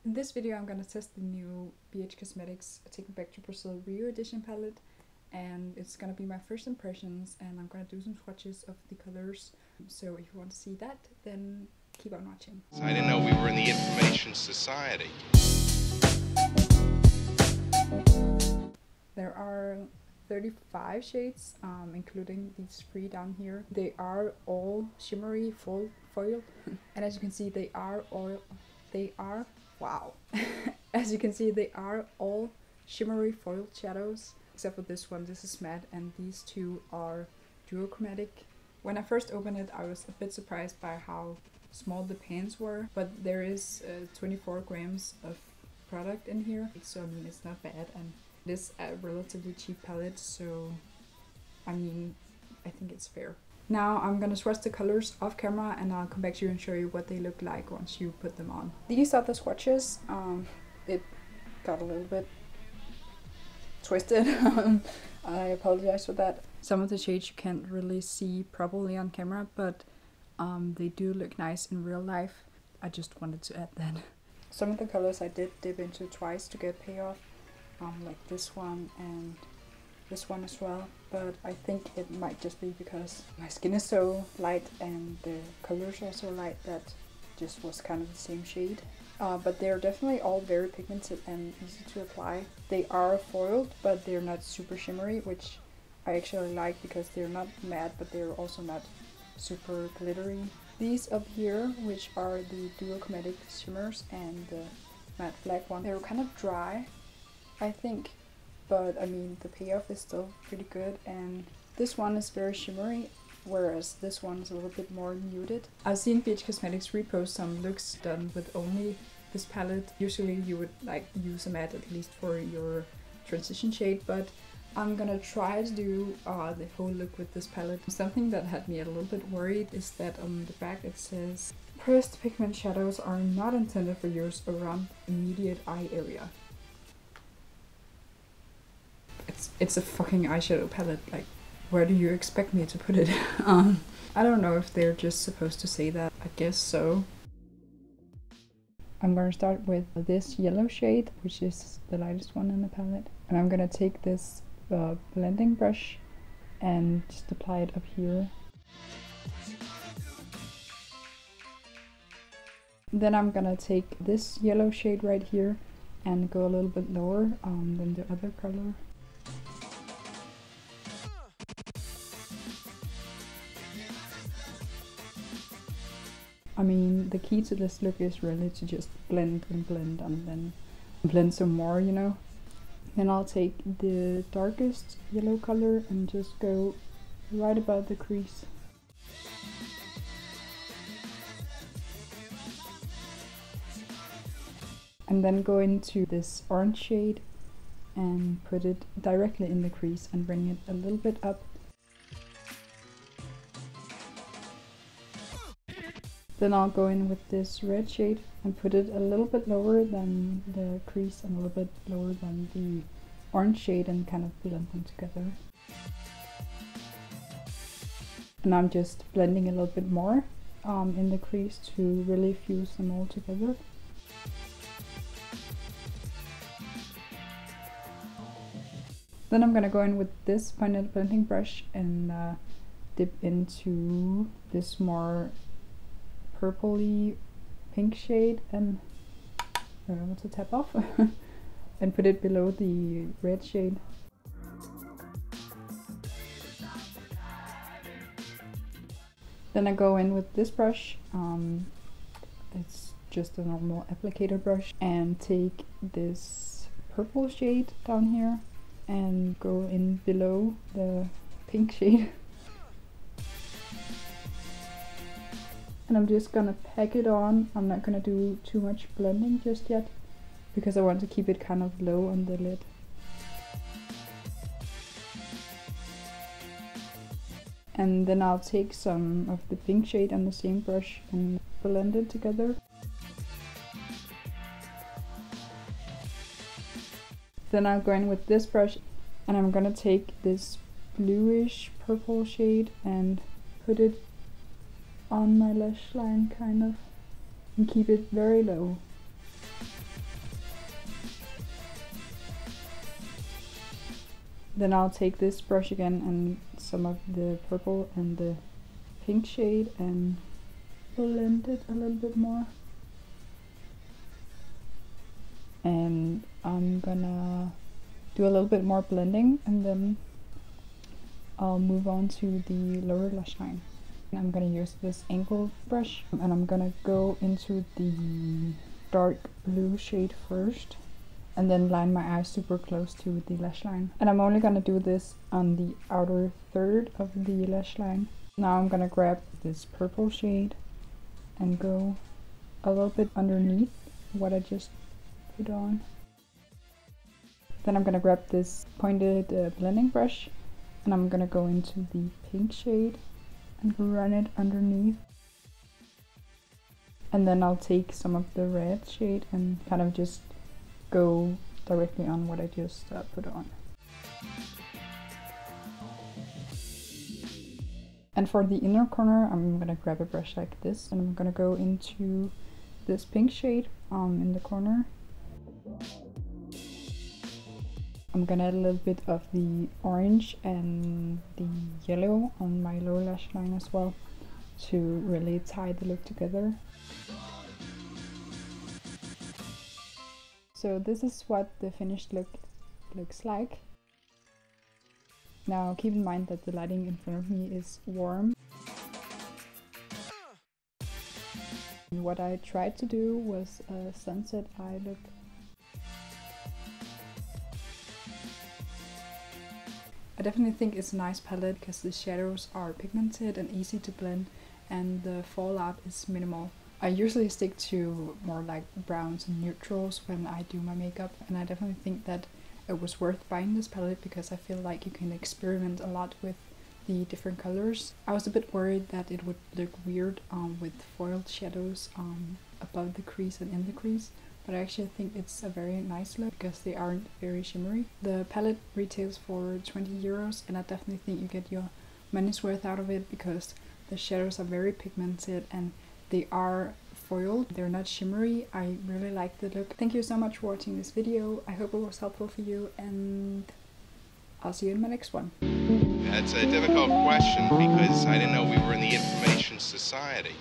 In this video I'm gonna test the new BH Cosmetics Taking Back to Brazil Rio Edition palette, and it's gonna be my first impressions, and I'm gonna do some swatches of the colors. So if you want to see that, then keep on watching. I didn't know we were in the information society. There are 35 shades, including these 3 down here. They are all shimmery foil and as you can see they are wow. As you can see, they are all shimmery foil shadows, except for this one. This is matte, and these two are dual chromatic. When I first opened it, I was a bit surprised by how small the pans were, but there is 24 grams of product in here, so I mean it's not bad, and it is a relatively cheap palette, so I mean I think it's fair. Now I'm gonna swatch the colors off camera, and I'll come back to you and show you what they look like once you put them on. These are the swatches. It got a little bit twisted. I apologize for that. Some of the shades you can't really see properly on camera, but they do look nice in real life. I just wanted to add that. Some of the colors I did dip into twice to get payoff, like this one and this one as well, but I think it might just be because my skin is so light and the colors are so light that just was kind of the same shade. But they're definitely all very pigmented and easy to apply. They are foiled, but they're not super shimmery, which I actually like because they're not matte, but they're also not super glittery. These up here, which are the dual chromatic shimmers and the matte black one, they're kind of dry, I think. But I mean the payoff is still pretty good, and this one is very shimmery, whereas this one is a little bit more muted. I've seen BH Cosmetics repost some looks done with only this palette. Usually you would like use a matte at least for your transition shade, but I'm gonna try to do the whole look with this palette. Something that had me a little bit worried is that on the back it says pressed pigment shadows are not intended for use around immediate eye area. It's a fucking eyeshadow palette, like where do you expect me to put it? I don't know if they're just supposed to say that, I guess so. I'm gonna start with this yellow shade, which is the lightest one in the palette, and I'm gonna take this blending brush and just apply it up here. Then I'm gonna take this yellow shade right here and go a little bit lower than the other color. I mean, the key to this look is really to just blend and blend and then blend some more, you know. Then I'll take the darkest yellow color and just go right above the crease. And then go into this orange shade and put it directly in the crease and bring it a little bit up. Then I'll go in with this red shade and put it a little bit lower than the crease and a little bit lower than the orange shade and kind of blend them together. And I'm just blending a little bit more in the crease to really fuse them all together. Then I'm gonna go in with this final blending brush and dip into this more purpley pink shade and to tap off and put it below the red shade. Then I go in with this brush, it's just a normal applicator brush, and take this purple shade down here and go in below the pink shade. And I'm just gonna pack it on. I'm not gonna do too much blending just yet because I want to keep it kind of low on the lid. And then I'll take some of the pink shade on the same brush and blend it together. Then I'll go in with this brush and I'm gonna take this bluish purple shade and put it on my lash line kind of, and keep it very low. Then I'll take this brush again and some of the purple and the pink shade and blend it a little bit more. And I'm gonna do a little bit more blending, and then I'll move on to the lower lash line. And I'm gonna use this angled brush, and I'm gonna go into the dark blue shade first, and then line my eyes super close to the lash line. And I'm only gonna do this on the outer third of the lash line. Now I'm gonna grab this purple shade and go a little bit underneath what I just put on. Then I'm gonna grab this pointed blending brush, and I'm gonna go into the pink shade and run it underneath. And then I'll take some of the red shade and kind of just go directly on what I just put on. And for the inner corner, I'm gonna grab a brush like this, and I'm gonna go into this pink shade in the corner. I'm gonna add a little bit of the orange and the yellow on my lower lash line as well to really tie the look together. So this is what the finished look looks like. Now keep in mind that the lighting in front of me is warm. And what I tried to do was a sunset eye look. I definitely think it's a nice palette because the shadows are pigmented and easy to blend, and the fallout is minimal. I usually stick to more like browns and neutrals when I do my makeup, and I definitely think that it was worth buying this palette because I feel like you can experiment a lot with the different colors. I was a bit worried that it would look weird with foiled shadows above the crease and in the crease, but I actually think it's a very nice look because they aren't very shimmery. The palette retails for 20 euros, and I definitely think you get your money's worth out of it because the shadows are very pigmented and they are foiled. They're not shimmery. I really like the look. Thank you so much for watching this video. I hope it was helpful for you, and I'll see you in my next one. That's a difficult question because I didn't know we were in the information society.